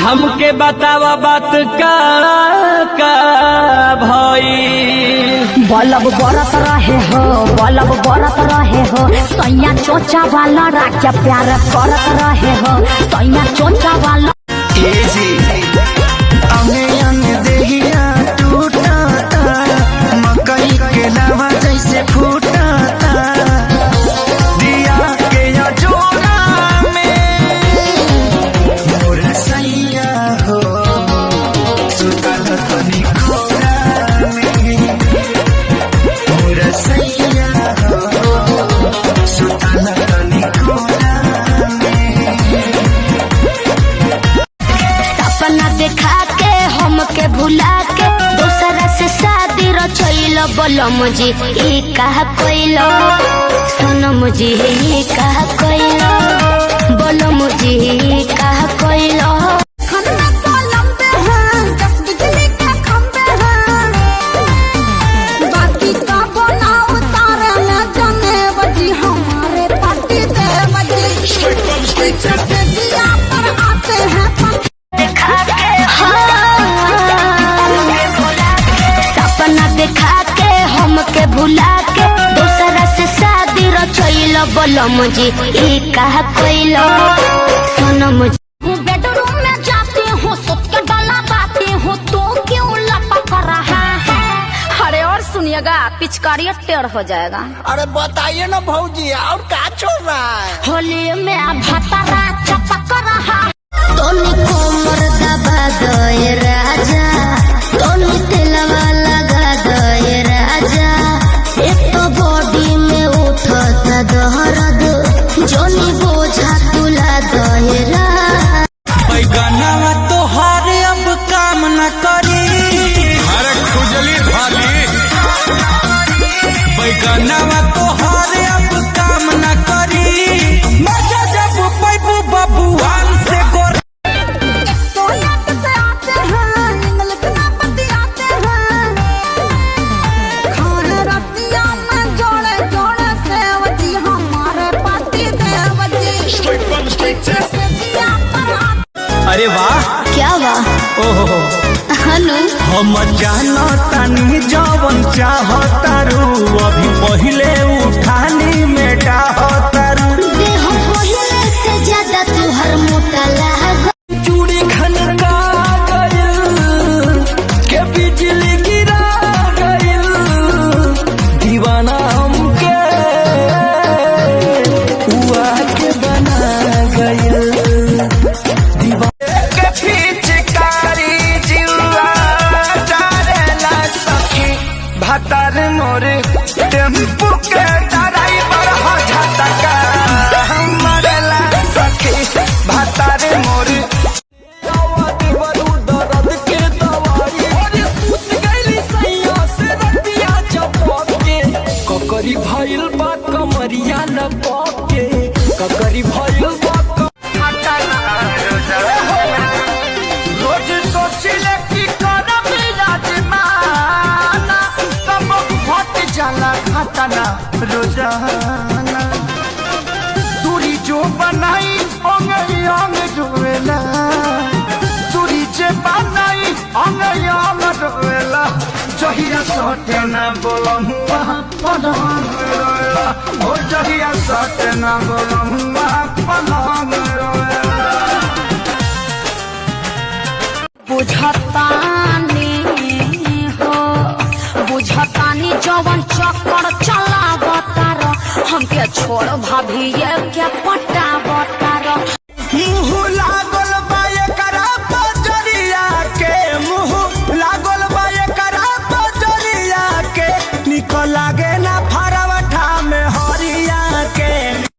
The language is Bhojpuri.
हमके बतावा बात का भाई बलब बरत रहे हो, बलब बरत रहे हो, सैया चोचा वाला राजा प्यार करत रहे हो, सैया चोचा वाला देहिया टूटता मकई के लावा जैसे फूटता दिया के जोड़ा में मोर सैया हो सुतल तनी खोरा में मोर सैया हो सुतल तनी खोरा में। सपना देखा के हमके भुला के दूसरा से शादी रचैल बलम जी ई कहा कोइलो सनम जी ई कहा कोइलो बलम जी ई कहा कोइलो भुला के दूसरा से शादी रचैल बलम जी ई कहा कोइलो सनम जी। बेडरूम में जाती हूँ सुत के गला बाती हूँ तो क्यों लपक रहा है। अरे और सुनिएगा पिचकारी टेढ़ हो जाएगा। अरे बताइए ना भौजी और क्या चल रहा है। होली में भतरा चपक रहा तोनी कोमर दबा दे राजा तोनी तेलवा लगा दे राजा एक तो बॉडी में उठता दर्द जोनी बोझा तुला दहेरा बैगनवा तोहार अब काम न करी। अरे खुजली भाली बैगनवा तोहार अब काम न करी मजा जब पैबू बबुआन से गोर अरे वाह क्या वाह ओहो हनु हम जानो तनी जवन चाहतारू अभी पहिले उठानी में डाहतारू देह पहिले से ज्यादा तुहर मोटा लाग चूड़ी खनका गइल के बिजली गिरा गइल दीवाना हमके हुआ के बना गइल भतर मोरे टेम्पू के ड्राइवर हो झटका मरला सखी भतर मोरे दर्द के दवाई और सूत गइली सैया से रतिया चपक के ककरी भइल बा कमरिया लपक के ककरी भइल बा रोज सोचिले की करब राजमाना तब घट जाला घटना रोजाना दूरी जो बनाई अंग अंग रोवेला दूरी जे बनाई अंग अंग रोवेला जहिया सटे ना बोलमुआ पलंग रोवेला ओ जहिया सटे ना बोलमुआ पलंग रोवेला बुझतानी हो बुझतानी जवन चक्कर चलावतार हमके छोड़ भाभी ये क्या पटावतार